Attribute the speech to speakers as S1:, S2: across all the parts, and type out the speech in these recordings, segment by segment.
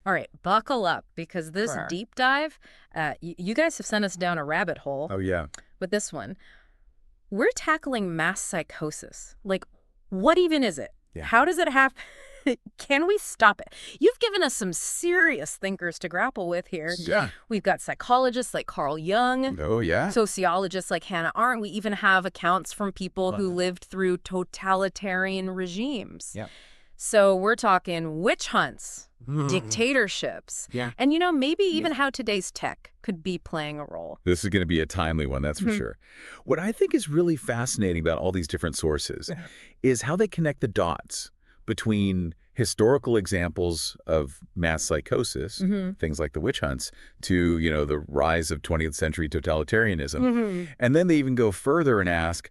S1: All right, buckle up because this
S2: Sure.
S1: deep dive, you guys have sent us down a rabbit hole
S2: Oh, yeah.
S1: with this one. We're tackling mass psychosis. Like, what even is it?
S2: Yeah.
S1: How does it happen? Can we stop it? You've given us some serious thinkers to grapple with here.
S2: Yeah.
S1: We've got psychologists like Carl Jung,
S2: Oh, yeah.
S1: sociologists like Hannah Arendt. We even have accounts from people who lived through totalitarian regimes.
S2: Yeah.
S1: So we're talking witch hunts, dictatorships,
S2: Yeah.
S1: and, maybe even how today's tech could be playing a role.
S2: This is going to be a timely one, that's for sure. What I think is really fascinating about all these different sources is how they connect the dots between historical examples of mass psychosis, things like the witch hunts, to, the rise of 20th century totalitarianism. And then they even go further and ask,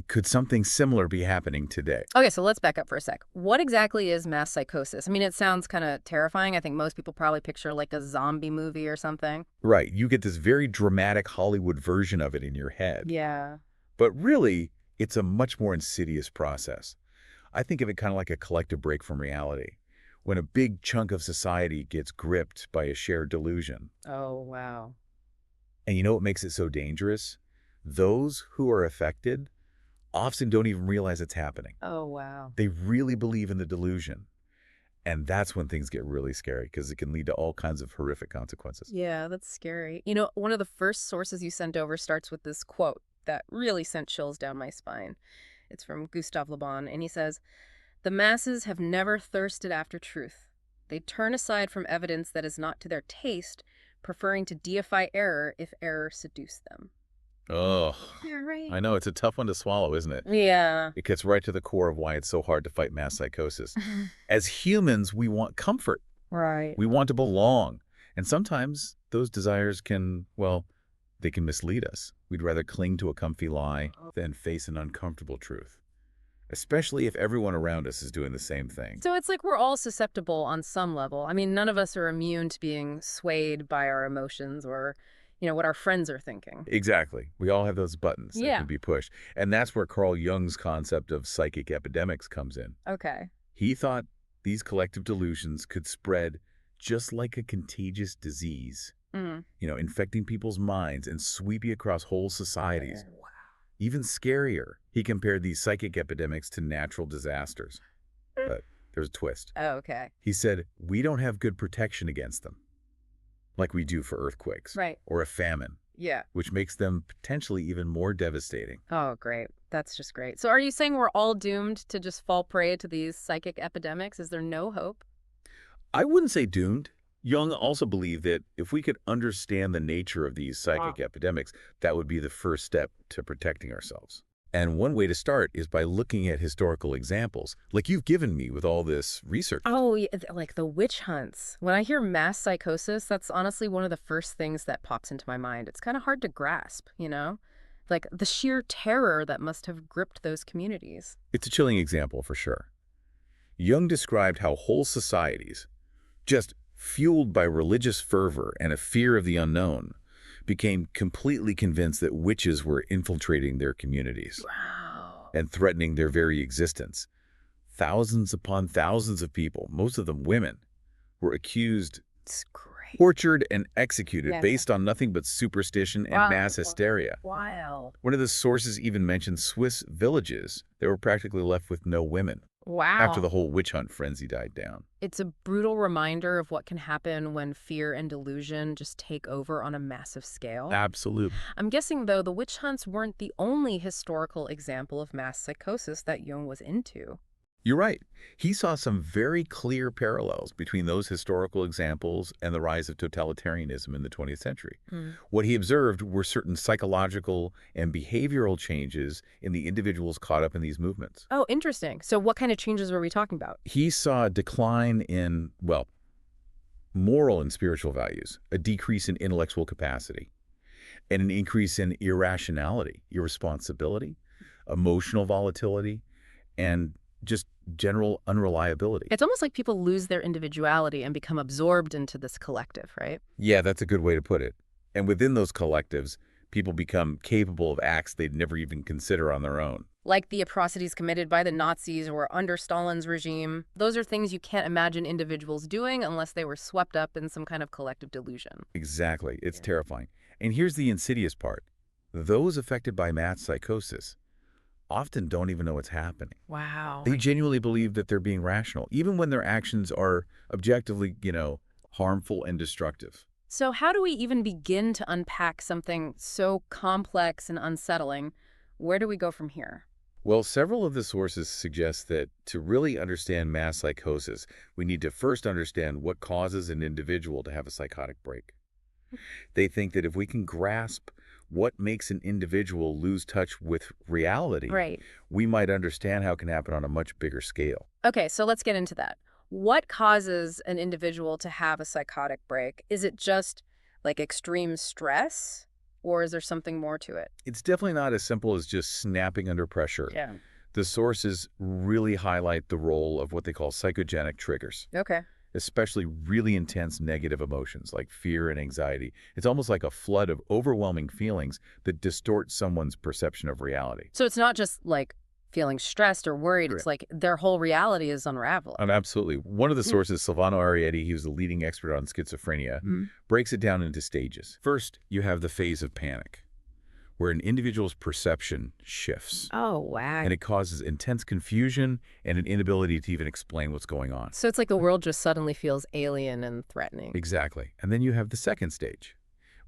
S2: could something similar be happening today?
S1: Okay, so let's back up for a sec. What exactly is mass psychosis? I mean, it sounds kind of terrifying. I think most people probably picture like a zombie movie or something.
S2: Right. You get this very dramatic Hollywood version of it in your head.
S1: Yeah.
S2: But really, it's a much more insidious process. I think of it kind of like a collective break from reality, when a big chunk of society gets gripped by a shared delusion.
S1: Oh, wow.
S2: And you know what makes it so dangerous? Those who are affected often don't even realize it's happening.
S1: Oh, wow.
S2: They really believe in the delusion. And that's when things get really scary, because it can lead to all kinds of horrific consequences.
S1: Yeah, that's scary. One of the first sources you sent over starts with this quote that really sent chills down my spine. It's from Gustave Le Bon, and he says, "The masses have never thirsted after truth. They turn aside from evidence that is not to their taste, preferring to deify error if error seduce them."
S2: Oh,
S1: Yeah, right.
S2: I know. It's a tough one to swallow, isn't it?
S1: Yeah.
S2: It gets right to the core of why it's so hard to fight mass psychosis. As humans, we want comfort.
S1: Right.
S2: We want to belong. And sometimes those desires can, they can mislead us. We'd rather cling to a comfy lie than face an uncomfortable truth, especially if everyone around us is doing the same thing.
S1: So it's like we're all susceptible on some level. I mean, none of us are immune to being swayed by our emotions or, what our friends are thinking.
S2: Exactly. We all have those buttons that
S1: Yeah.
S2: can be pushed. And that's where Carl Jung's concept of psychic epidemics comes in.
S1: Okay.
S2: He thought these collective delusions could spread just like a contagious disease, infecting people's minds and sweeping across whole societies.
S1: Wow.
S2: Even scarier, he compared these psychic epidemics to natural disasters. But there's a twist.
S1: Oh, okay.
S2: He said, we don't have good protection against them, like we do for earthquakes
S1: Right.
S2: or a famine,
S1: Yeah.
S2: which makes them potentially even more devastating.
S1: Oh, great. That's just great. So are you saying we're all doomed to just fall prey to these psychic epidemics? Is there no hope?
S2: I wouldn't say doomed. Jung also believed that if we could understand the nature of these psychic epidemics, that would be the first step to protecting ourselves. And one way to start is by looking at historical examples, like you've given me with all this research.
S1: Oh, yeah, like the witch hunts. When I hear mass psychosis, that's honestly one of the first things that pops into my mind. It's kind of hard to grasp, Like the sheer terror that must have gripped those communities.
S2: It's a chilling example for sure. Jung described how whole societies, just fueled by religious fervor and a fear of the unknown, became completely convinced that witches were infiltrating their communities
S1: Wow.
S2: and threatening their very existence. Thousands upon thousands of people, most of them women, were accused,
S1: It's great.
S2: tortured, and executed
S1: Yes.
S2: based on nothing but superstition and
S1: Wow.
S2: mass hysteria.
S1: Wild.
S2: One of the sources even mentioned Swiss villages that were practically left with no women
S1: Wow.
S2: after the whole witch hunt frenzy died down.
S1: It's a brutal reminder of what can happen when fear and delusion just take over on a massive scale.
S2: Absolutely.
S1: I'm guessing, though, the witch hunts weren't the only historical example of mass psychosis that Jung was into.
S2: You're right. He saw some very clear parallels between those historical examples and the rise of totalitarianism in the 20th century. What he observed were certain psychological and behavioral changes in the individuals caught up in these movements.
S1: Oh, interesting. So what kind of changes were we talking about?
S2: He saw a decline in, moral and spiritual values, a decrease in intellectual capacity, and an increase in irrationality, irresponsibility, emotional volatility, and just general unreliability.
S1: It's almost like people lose their individuality and become absorbed into this collective, right?
S2: Yeah, that's a good way to put it. And within those collectives, People become capable of acts they'd never even consider on their own.
S1: Like the atrocities committed by the Nazis or under Stalin's regime. Those are things you can't imagine individuals doing unless they were swept up in some kind of collective delusion.
S2: Exactly. It's terrifying. And here's the insidious part. Those affected by mass psychosis often don't even know what's happening.
S1: Wow.
S2: They genuinely believe that they're being rational, even when their actions are objectively, harmful and destructive.
S1: So how do we even begin to unpack something so complex and unsettling? Where do we go from here?
S2: Well, several of the sources suggest that to really understand mass psychosis, we need to first understand what causes an individual to have a psychotic break. They think that if we can grasp what makes an individual lose touch with reality,
S1: Right.
S2: we might understand how it can happen on a much bigger scale.
S1: Okay, so let's get into that. What causes an individual to have a psychotic break? Is it just like extreme stress, or is there something more to it?
S2: It's definitely not as simple as just snapping under pressure.
S1: Yeah.
S2: The sources really highlight the role of what they call psychogenic triggers,
S1: Okay.
S2: especially really intense negative emotions like fear and anxiety. It's almost like a flood of overwhelming feelings that distort someone's perception of reality.
S1: So it's not just like feeling stressed or worried.
S2: Correct.
S1: It's like their whole reality is unraveling.
S2: Absolutely. One of the sources, Silvano Arietti, he was a leading expert on schizophrenia, breaks it down into stages. First, you have the phase of panic, where an individual's perception shifts.
S1: Oh, wow.
S2: And it causes intense confusion and an inability to even explain what's going on.
S1: So it's like the world just suddenly feels alien and threatening.
S2: Exactly. And then you have the second stage,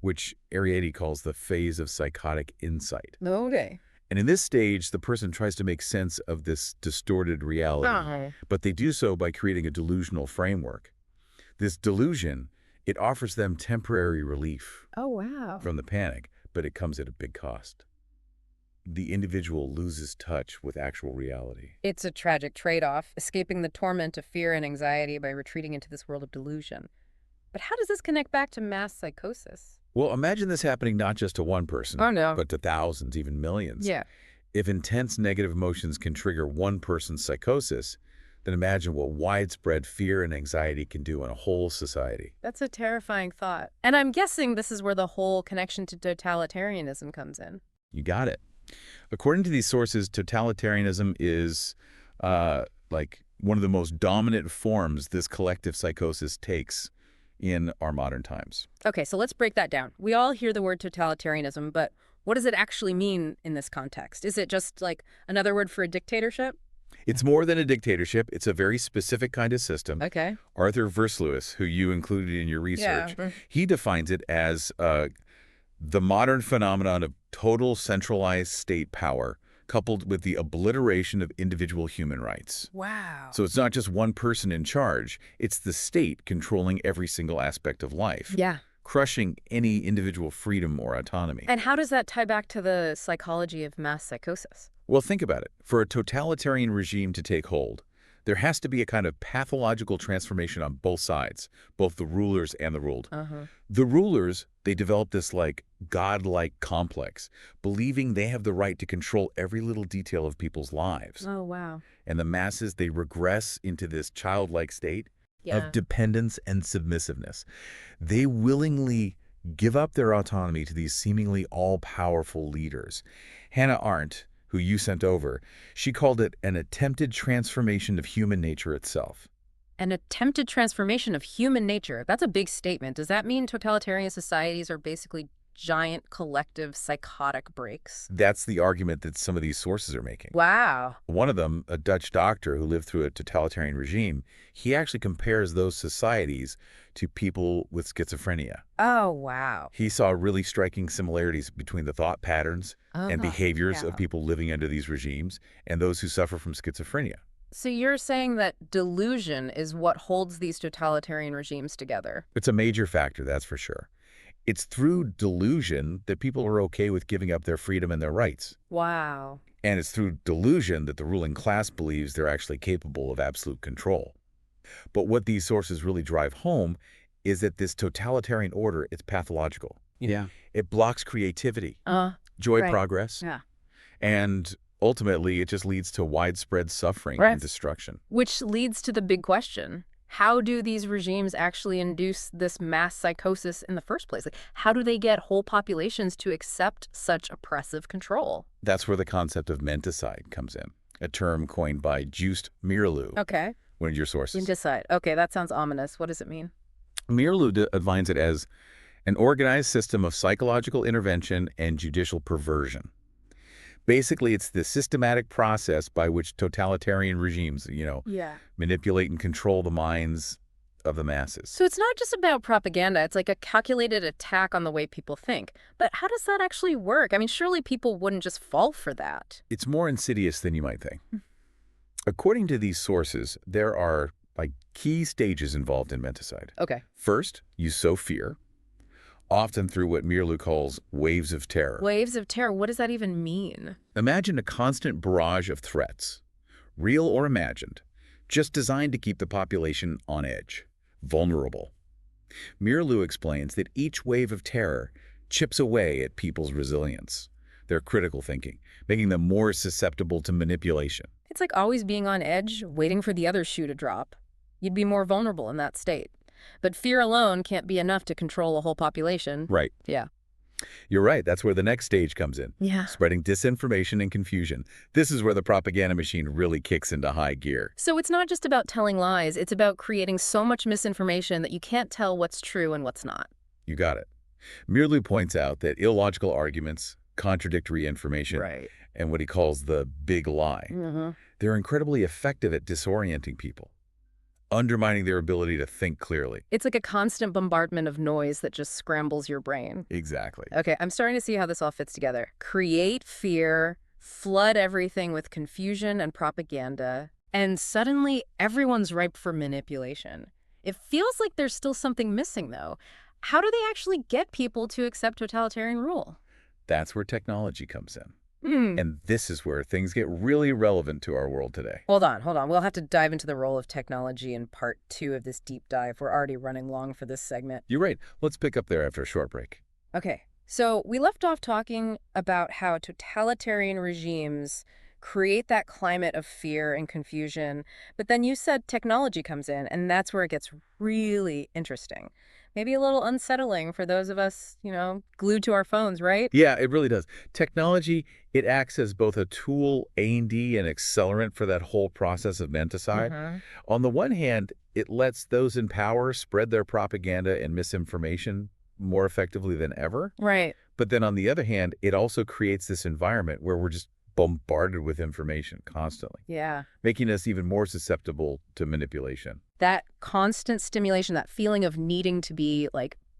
S2: which Arietti calls the phase of psychotic insight.
S1: Okay.
S2: And in this stage, the person tries to make sense of this distorted reality, but they do so by creating a delusional framework. This delusion, it offers them temporary relief
S1: Oh, wow.
S2: from the panic, but it comes at a big cost. The individual loses touch with actual reality.
S1: It's a tragic trade-off, escaping the torment of fear and anxiety by retreating into this world of delusion. But how does this connect back to mass psychosis?
S2: Well, imagine this happening not just to one person,
S1: Oh, no.
S2: but to thousands, even millions.
S1: Yeah.
S2: If intense negative emotions can trigger one person's psychosis, then imagine what widespread fear and anxiety can do in a whole society.
S1: That's a terrifying thought. And I'm guessing this is where the whole connection to totalitarianism comes in.
S2: You got it. According to these sources, totalitarianism is like one of the most dominant forms this collective psychosis takes in our modern times.
S1: Okay, so let's break that down. We all hear the word totalitarianism, but what does it actually mean in this context? Is it just like another word for a dictatorship?
S2: It's more than a dictatorship. It's a very specific kind of system.
S1: Okay.
S2: Arthur Versluis, who you included in your research,
S1: Yeah.
S2: he defines it as the modern phenomenon of total centralized state power coupled with the obliteration of individual human rights.
S1: Wow.
S2: So it's not just one person in charge, it's the state controlling every single aspect of life,
S1: Yeah.
S2: crushing any individual freedom or autonomy.
S1: And how does that tie back to the psychology of mass psychosis?
S2: Well, think about it. For a totalitarian regime to take hold, there has to be a kind of pathological transformation on both sides, both the rulers and the ruled. The rulers, they develop this like godlike complex, believing they have the right to control every little detail of people's lives.
S1: Oh, wow.
S2: And the masses, they regress into this childlike state
S1: Yeah.
S2: of dependence and submissiveness. They willingly give up their autonomy to these seemingly all-powerful leaders. Hannah Arendt, who you sent over, she called it an attempted transformation of human nature itself.
S1: An attempted transformation of human nature. That's a big statement. Does that mean totalitarian societies are basically giant collective psychotic breaks?
S2: That's the argument that some of these sources are making.
S1: Wow.
S2: One of them, a Dutch doctor who lived through a totalitarian regime, he actually compares those societies to people with schizophrenia.
S1: Oh, wow.
S2: He saw really striking similarities between the thought patterns and behaviors of people living under these regimes and those who suffer from schizophrenia.
S1: So you're saying that delusion is what holds these totalitarian regimes together?
S2: It's a major factor, that's for sure. It's through delusion that people are okay with giving up their freedom and their rights.
S1: Wow.
S2: And it's through delusion that the ruling class believes they're actually capable of absolute control. But what these sources really drive home is that this totalitarian order is pathological.
S3: Yeah.
S2: It blocks creativity, joy,
S1: right.
S2: progress,
S1: Yeah.
S2: and ultimately it just leads to widespread suffering
S1: Right.
S2: and destruction.
S1: Which leads to the big question. How do these regimes actually induce this mass psychosis in the first place? Like, how do they get whole populations to accept such oppressive control?
S2: That's where the concept of menticide comes in, a term coined by Just Miralou,
S1: Okay.
S2: one of your sources.
S1: Decide. Okay, that sounds ominous. What does it mean?
S2: Miralou defines it as an organized system of psychological intervention and judicial perversion. Basically, it's the systematic process by which totalitarian regimes,
S1: Yeah.
S2: manipulate and control the minds of the masses.
S1: So it's not just about propaganda. It's like a calculated attack on the way people think. But how does that actually work? I mean, surely people wouldn't just fall for that.
S2: It's more insidious than you might think. According to these sources, there are key stages involved in menticide.
S1: Okay.
S2: First, you sow fear, often through what Miralou calls waves of terror.
S1: Waves of terror. What does that even mean?
S2: Imagine a constant barrage of threats, real or imagined, just designed to keep the population on edge, vulnerable. Miralou explains that each wave of terror chips away at people's resilience, their critical thinking, making them more susceptible to manipulation.
S1: It's like always being on edge, waiting for the other shoe to drop. You'd be more vulnerable in that state. But fear alone can't be enough to control a whole population.
S2: Right.
S1: Yeah.
S2: You're right. That's where the next stage comes in.
S1: Yeah.
S2: Spreading disinformation and confusion. This is where the propaganda machine really kicks into high gear.
S1: So it's not just about telling lies. It's about creating so much misinformation that you can't tell what's true and what's not.
S2: You got it. Miralou points out that illogical arguments, contradictory information,
S1: Right.
S2: and what he calls the big lie,
S1: Mm-hmm.
S2: they're incredibly effective at disorienting people, undermining their ability to think clearly.
S1: It's like a constant bombardment of noise that just scrambles your brain.
S2: Exactly.
S1: Okay, I'm starting to see how this all fits together. Create fear, flood everything with confusion and propaganda, and suddenly everyone's ripe for manipulation. It feels like there's still something missing, though. How do they actually get people to accept totalitarian rule?
S2: That's where technology comes in.
S1: Hmm.
S2: And this is where things get really relevant to our world today.
S1: Hold on. We'll have to dive into the role of technology in part 2 of this deep dive. We're already running long for this segment.
S2: You're right. Let's pick up there after a short break.
S1: Okay, so we left off talking about how totalitarian regimes create that climate of fear and confusion, but then you said technology comes in, and that's where it gets really interesting. Maybe a little unsettling for those of us, glued to our phones, right?
S2: Yeah, it really does. Technology, it acts as both a tool, A&D, and accelerant for that whole process of menticide.
S1: Mhm.
S2: On the one hand, it lets those in power spread their propaganda and misinformation more effectively than ever.
S1: Right.
S2: But then on the other hand, it also creates this environment where we're just bombarded with information constantly,
S1: Yeah.
S2: making us even more susceptible to manipulation.
S1: That constant stimulation, that feeling of needing to be,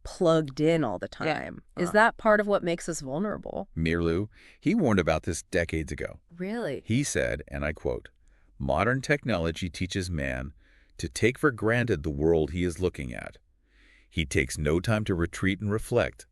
S1: plugged in all the time. Is that part of what makes us vulnerable?
S2: Miralou, he warned about this decades ago.
S1: Really?
S2: He said, and I quote, "Modern technology teaches man to take for granted the world he is looking at. He takes no time to retreat and reflect.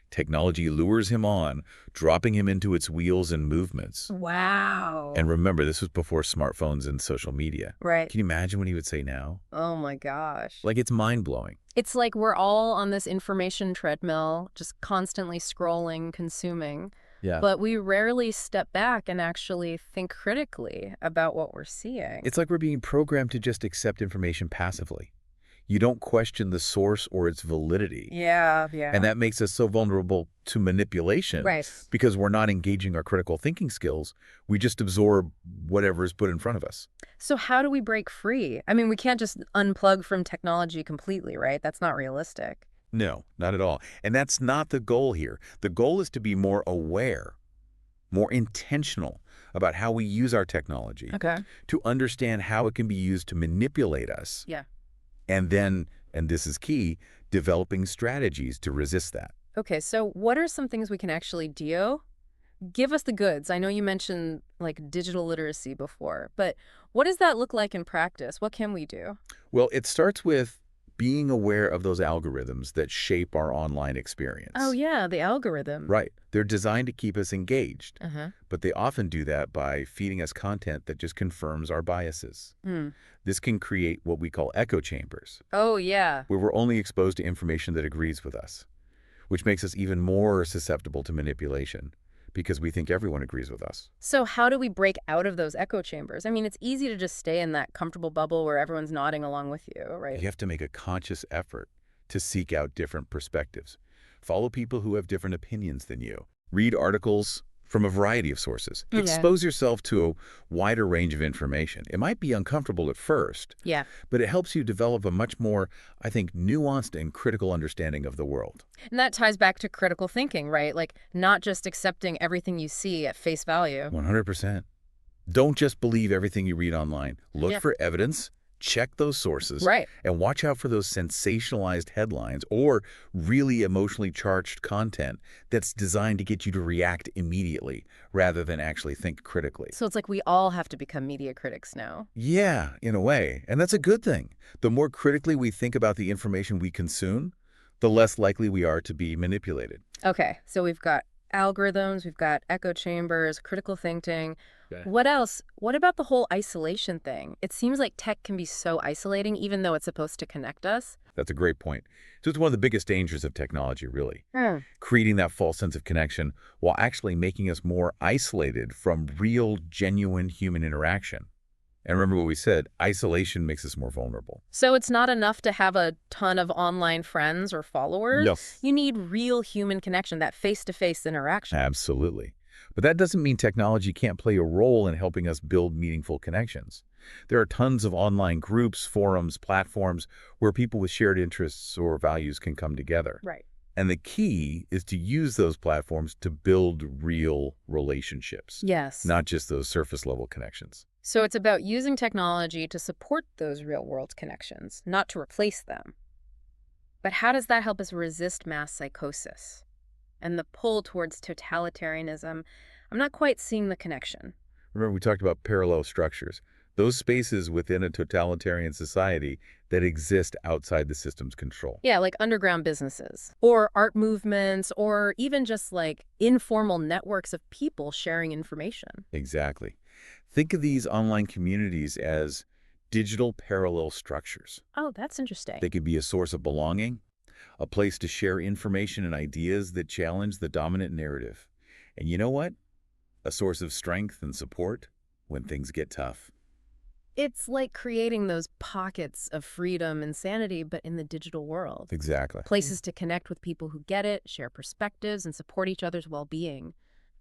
S2: Technology lures him on, dropping him into its wheels and movements."
S1: Wow.
S2: And remember, this was before smartphones and social media.
S1: Right.
S2: Can you imagine what he would say now?
S1: Oh my gosh.
S2: It's mind-blowing.
S1: It's like we're all on this information treadmill, just constantly scrolling, consuming.
S2: Yeah.
S1: But we rarely step back and actually think critically about what we're seeing.
S2: It's like we're being programmed to just accept information passively. You don't question the source or its validity.
S1: Yeah.
S2: And that makes us so vulnerable to manipulation.
S1: Right.
S2: Because we're not engaging our critical thinking skills. We just absorb whatever is put in front of us.
S1: So how do we break free? I mean, we can't just unplug from technology completely, right? That's not realistic.
S2: No, not at all. And that's not the goal here. The goal is to be more aware, more intentional about how we use our technology,
S1: Okay.
S2: to understand how it can be used to manipulate us.
S1: Yeah.
S2: And then, and this is key, developing strategies to resist that.
S1: Okay, so what are some things we can actually do? Give us the goods. I know you mentioned digital literacy before, but what does that look like in practice? What can we do?
S2: Well, it starts with being aware of those algorithms that shape our online experience.
S1: Oh yeah, the algorithm.
S2: Right. They're designed to keep us engaged,
S1: Uh-huh.
S2: but they often do that by feeding us content that just confirms our biases.
S1: Hmm.
S2: This can create what we call echo chambers,
S1: Oh yeah.
S2: where we're only exposed to information that agrees with us, which makes us even more susceptible to manipulation because we think everyone agrees with us.
S1: So how do we break out of those echo chambers? I mean, it's easy to just stay in that comfortable bubble where everyone's nodding along with you, right?
S2: You have to make a conscious effort to seek out different perspectives. Follow people who have different opinions than you. Read articles from a variety of sources.
S1: Yeah.
S2: Expose yourself to a wider range of information. It might be uncomfortable at first,
S1: Yeah.
S2: but it helps you develop a much more, I think, nuanced and critical understanding of the world.
S1: And that ties back to critical thinking, right? Like not just accepting everything you see at face value.
S2: 100%. Don't just believe everything you read online. Look
S1: Yeah.
S2: for evidence, check those sources,
S1: Right.
S2: and watch out for those sensationalized headlines or really emotionally charged content that's designed to get you to react immediately rather than actually think critically.
S1: So it's like we all have to become media critics now.
S2: Yeah, in a way. And that's a good thing. The more critically we think about the information we consume, the less likely we are to be manipulated.
S1: Okay, so we've got algorithms, we've got echo chambers, critical thinking.
S2: Okay.
S1: What else? What about the whole isolation thing? It seems like tech can be so isolating, even though it's supposed to connect us.
S2: That's a great point. So it's one of the biggest dangers of technology, really.
S1: Hmm.
S2: Creating that false sense of connection while actually making us more isolated from real, genuine human interaction. And remember what we said, isolation makes us more vulnerable.
S1: So it's not enough to have a ton of online friends or followers.
S2: Yes.
S1: You need real human connection, that face-to-face interaction.
S2: Absolutely. But that doesn't mean technology can't play a role in helping us build meaningful connections. There are tons of online groups, forums, platforms where people with shared interests or values can come together.
S1: Right.
S2: And the key is to use those platforms to build real relationships,
S1: Yes.
S2: not just those surface-level connections.
S1: So it's about using technology to support those real-world connections, not to replace them. But how does that help us resist mass psychosis and the pull towards totalitarianism? I'm not quite seeing the connection.
S2: Remember, we talked about parallel structures. Those spaces within a totalitarian society that exist outside the system's control.
S1: Yeah, like underground businesses or art movements or even just like informal networks of people sharing information.
S2: Exactly. Think of these online communities as digital parallel structures.
S1: Oh, that's interesting.
S2: They could be a source of belonging, a place to share information and ideas that challenge the dominant narrative. And you know what? A source of strength and support when things get tough.
S1: It's like creating those pockets of freedom and sanity, but in the digital world.
S2: Exactly.
S1: Places to connect with people who get it, share perspectives, and support each other's well-being.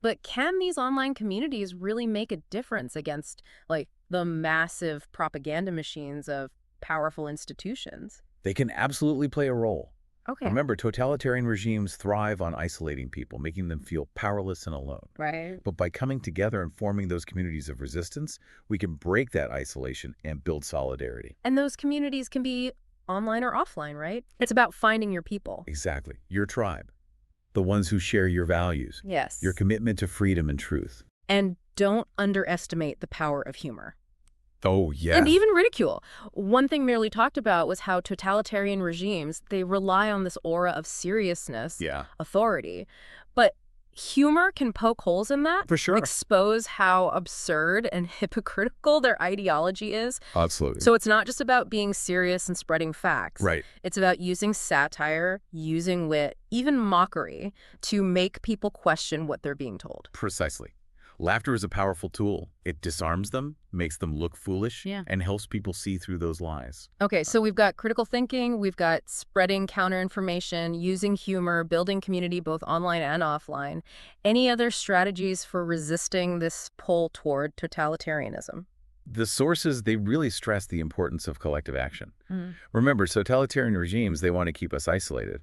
S1: But can these online communities really make a difference against, like, the massive propaganda machines of powerful institutions?
S2: They can absolutely play a role.
S1: Okay.
S2: Remember, totalitarian regimes thrive on isolating people, making them feel powerless and alone.
S1: Right.
S2: But by coming together and forming those communities of resistance, we can break that isolation and build solidarity.
S1: And those communities can be online or offline, right? It's about finding your people.
S2: Exactly. Your tribe. The ones who share your values,
S1: Yes.
S2: your commitment to freedom and truth.
S1: And don't underestimate the power of humor.
S2: Oh, yeah.
S1: And even ridicule. One thing Merely talked about was how totalitarian regimes, they rely on this aura of seriousness,
S2: Yeah.
S1: authority. But humor can poke holes in that.
S2: For sure.
S1: Expose how absurd and hypocritical their ideology is.
S2: Absolutely.
S1: So it's not just about being serious and spreading facts.
S2: Right.
S1: It's about using satire, using wit, even mockery to make people question what they're being told.
S2: Precisely. Laughter is a powerful tool. It disarms them, makes them look foolish,
S1: Yeah.
S2: and helps people see through those lies.
S1: Okay, so we've got critical thinking, we've got spreading counterinformation, using humor, building community both online and offline. Any other strategies for resisting this pull toward totalitarianism?
S2: The sources, they really stress the importance of collective action. Remember, totalitarian regimes, they want to keep us isolated.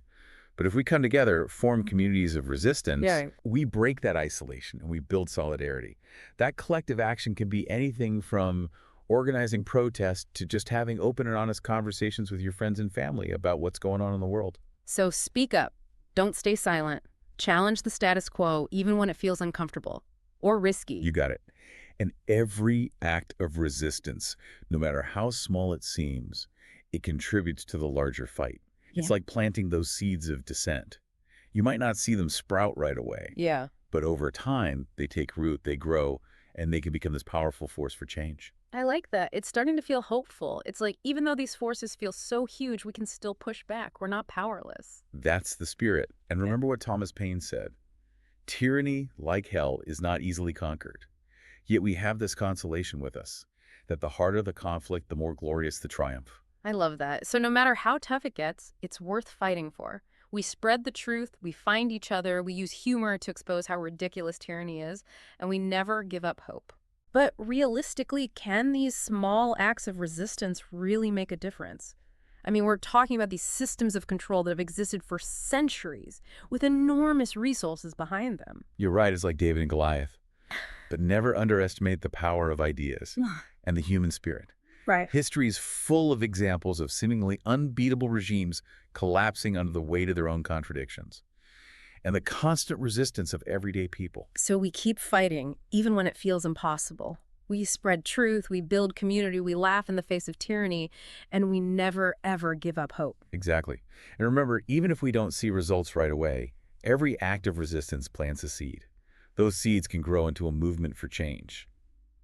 S2: But if we come together, form communities of resistance,
S1: Yeah.
S2: we break that isolation and we build solidarity. That collective action can be anything from organizing protests to just having open and honest conversations with your friends and family about what's going on in the world.
S1: So speak up. Don't stay silent. Challenge the status quo even when it feels uncomfortable or risky.
S2: You got it. And every act of resistance, no matter how small it seems, it contributes to the larger fight. It's
S1: Yeah.
S2: like planting those seeds of dissent. You might not see them sprout right away,
S1: Yeah.
S2: but over time, they take root, they grow, and they can become this powerful force for change.
S1: I like that. It's starting to feel hopeful. It's like even though these forces feel so huge, we can still push back. We're not powerless.
S2: That's the spirit. And remember what Thomas Paine said, Tyranny, like hell, is not easily conquered. Yet we have this consolation with us, that the harder the conflict, the more glorious the triumph.
S1: I love that. So no matter how tough it gets, it's worth fighting for. We spread the truth, we find each other, we use humor to expose how ridiculous tyranny is, and we never give up hope. But realistically, can these small acts of resistance really make a difference? I mean, we're talking about these systems of control that have existed for centuries, with enormous resources behind them.
S2: You're right, it's like David and Goliath. But never underestimate the power of ideas and the human spirit.
S1: Right.
S2: History is full of examples of seemingly unbeatable regimes collapsing under the weight of their own contradictions, and the constant resistance of everyday people.
S1: So we keep fighting, even when it feels impossible. We spread truth, we build community, we laugh in the face of tyranny, and we never, ever give up hope.
S2: Exactly. And remember, even if we don't see results right away, every act of resistance plants a seed. Those seeds can grow into a movement for change.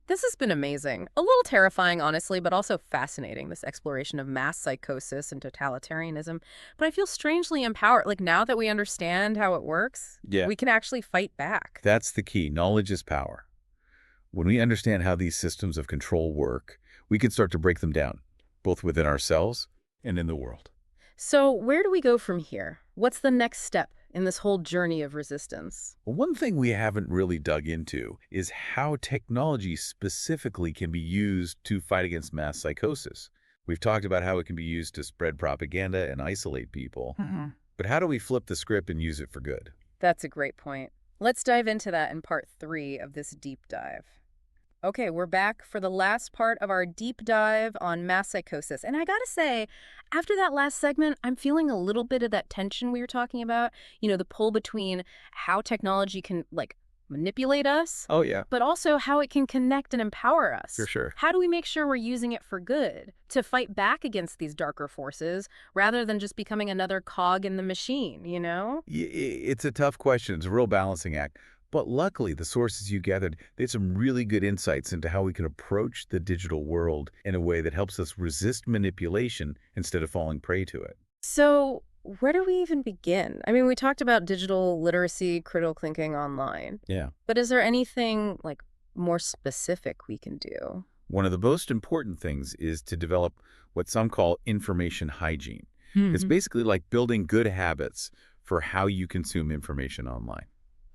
S1: This has been amazing. A little terrifying, honestly, but also fascinating, this exploration of mass psychosis and totalitarianism. But I feel strangely empowered. Like, now that we understand how it works,
S2: Yeah.
S1: we can actually fight back.
S2: That's the key. Knowledge is power. When we understand how these systems of control work, we can start to break them down, both within ourselves and in the world.
S1: So where do we go from here? What's the next step in this whole journey of resistance?
S2: Well, one thing we haven't really dug into is how technology specifically can be used to fight against mass psychosis. We've talked about how it can be used to spread propaganda and isolate people. But how do we flip the script and use it for good?
S1: That's a great point. Let's dive into that in part 3 of this deep dive. Okay, we're back for the last part of our deep dive on mass psychosis. And I gotta say, after that last segment, I'm feeling a little bit of that tension we were talking about. You know, the pull between how technology can, like, manipulate us,
S2: Oh, yeah,
S1: but also how it can connect and empower us.
S2: for sure.
S1: How do we make sure we're using it for good, to fight back against these darker forces, rather than just becoming another cog in the machine, you know?
S2: It's a tough question. It's a real balancing act. But luckily, the sources you gathered, they had some really good insights into how we can approach the digital world in a way that helps us resist manipulation instead of falling prey to it.
S1: So where do we even begin? I mean, we talked about digital literacy, critical thinking online,
S2: Yeah.
S1: but is there anything like more specific we can do?
S2: One of the most important things is to develop what some call information hygiene. It's basically like building good habits for how you consume information online.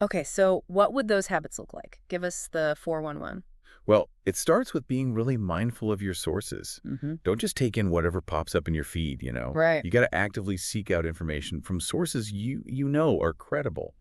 S1: Okay, so what would those habits look like? Give us the 411.
S2: Well, it starts with being really mindful of your sources. Don't just take in whatever pops up in your feed, you know.
S1: Right.
S2: You got to actively seek out information from sources you know are credible.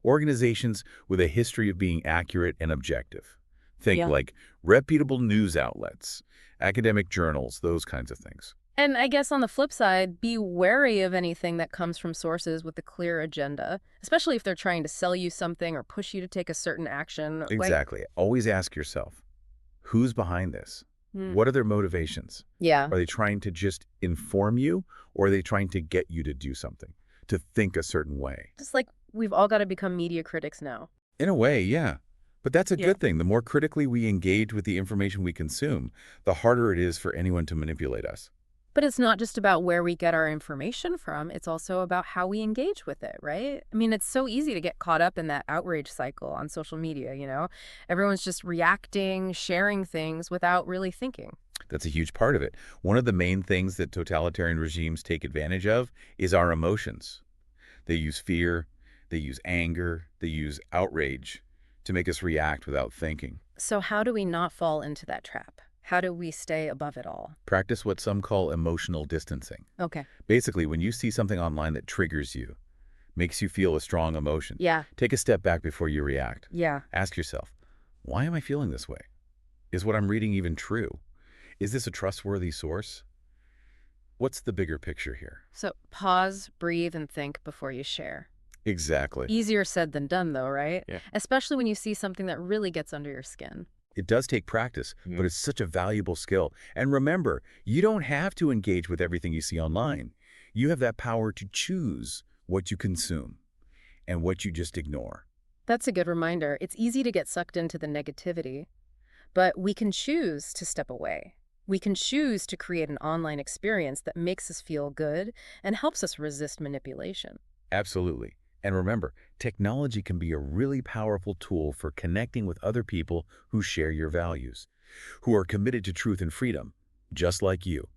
S2: Organizations with a history of being accurate and objective. Think
S1: Yeah.
S2: like reputable news outlets, academic journals, those kinds of things.
S1: And I guess on the flip side, be wary of anything that comes from sources with a clear agenda, especially if they're trying to sell you something or push you to take a certain action.
S2: Exactly. Always ask yourself, who's behind this? What are their motivations?
S1: Yeah.
S2: Are they trying to just inform you, or are they trying to get you to do something, to think a certain way?
S1: Just like we've all got to become media critics now.
S2: In a way, yeah. But that's a
S1: Yeah.
S2: good thing. The more critically we engage with the information we consume, the harder it is for anyone to manipulate us.
S1: But it's not just about where we get our information from. It's also about how we engage with it, right? I mean, it's so easy to get caught up in that outrage cycle on social media, you know? Everyone's just reacting, sharing things without really thinking.
S2: That's a huge part of it. One of the main things that totalitarian regimes take advantage of is our emotions. They use fear, they use anger, they use outrage to make us react without thinking.
S1: So how do we not fall into that trap? How do we stay above it all?
S2: Practice what some call emotional distancing.
S1: Okay.
S2: Basically, when you see something online that triggers you, makes you feel a strong emotion,
S1: Yeah.
S2: take a step back before you react.
S1: Yeah.
S2: Ask yourself, why am I feeling this way? Is what I'm reading even true? Is this a trustworthy source? What's the bigger picture here?
S1: So pause, breathe, and think before you share.
S2: Exactly.
S1: Easier said than done, though, right?
S2: Yeah.
S1: Especially when you see something that really gets under your skin.
S2: It does take practice, but it's such a valuable skill. And remember, you don't have to engage with everything you see online. You have that power to choose what you consume and what you just ignore.
S1: That's a good reminder. It's easy to get sucked into the negativity, but we can choose to step away. We can choose to create an online experience that makes us feel good and helps us resist manipulation.
S2: Absolutely. And remember, technology can be a really powerful tool for connecting with other people who share your values, who are committed to truth and freedom, just like you.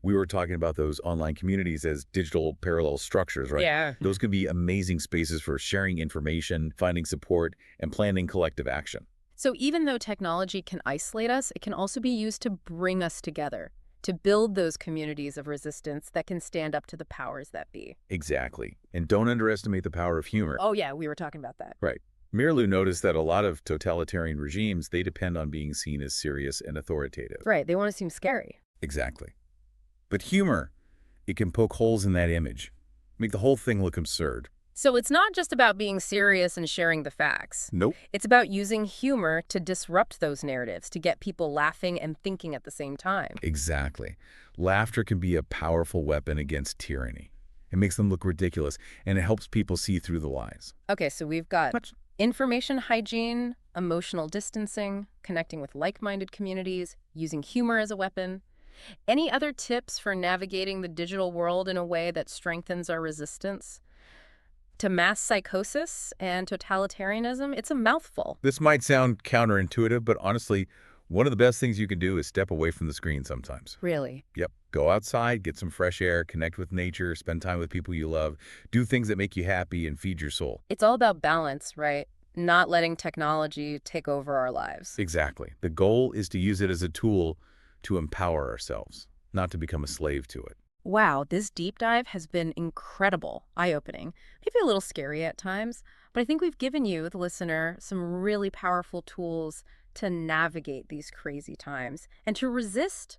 S2: We were talking about those online communities as digital parallel structures, right?
S1: Yeah.
S2: Those can be amazing spaces for sharing information, finding support, and planning collective action.
S1: So even though technology can isolate us, it can also be used to bring us together, to build those communities of resistance that can stand up to the powers that be.
S2: Exactly. And don't underestimate the power of humor.
S1: Oh yeah, we were talking about that.
S2: Right. Miralou noticed that a lot of totalitarian regimes, they depend on being seen as serious and authoritative.
S1: Right, they want to seem scary.
S2: Exactly. But humor, it can poke holes in that image, make the whole thing look absurd.
S1: So it's not just about being serious and sharing the facts.
S2: Nope.
S1: It's about using humor to disrupt those narratives, to get people laughing and thinking at the same time.
S2: Exactly. Laughter can be a powerful weapon against tyranny. It makes them look ridiculous, and it helps people see through the lies.
S1: Okay, so we've got
S2: But
S1: information hygiene, emotional distancing, connecting with like-minded communities, using humor as a weapon. Any other tips for navigating the digital world in a way that strengthens our resistance to mass psychosis and totalitarianism? It's a mouthful.
S2: this might sound counterintuitive, but honestly, one of the best things you can do is step away from the screen sometimes.
S1: Really?
S2: Yep. Go outside, get some fresh air, connect with nature, spend time with people you love, do things that make you happy and feed your soul.
S1: It's all about balance, right? Not letting technology take over our lives.
S2: Exactly. The goal is to use it as a tool to empower ourselves, not to become a slave to it.
S1: Wow, this deep dive has been incredible, eye-opening, maybe a little scary at times, but I think we've given you, the listener, some really powerful tools to navigate these crazy times and to resist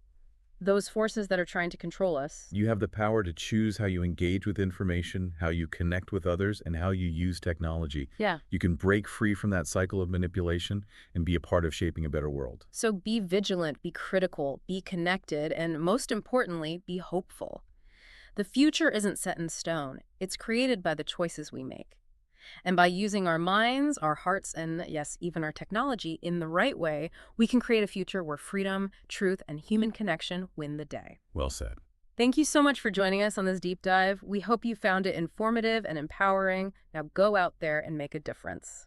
S1: those forces that are trying to control us.
S2: You have the power to choose how you engage with information, how you connect with others, and how you use technology.
S1: Yeah.
S2: You can break free from that cycle of manipulation and be a part of shaping a better world.
S1: So be vigilant, be critical, be connected, and most importantly, be hopeful. The future isn't set in stone. It's created by the choices we make. And by using our minds, our hearts, and yes, even our technology in the right way, we can create a future where freedom, truth, and human connection win the day.
S2: Well said.
S1: Thank you so much for joining us on this deep dive. We hope you found it informative and empowering. Now go out there and make a difference.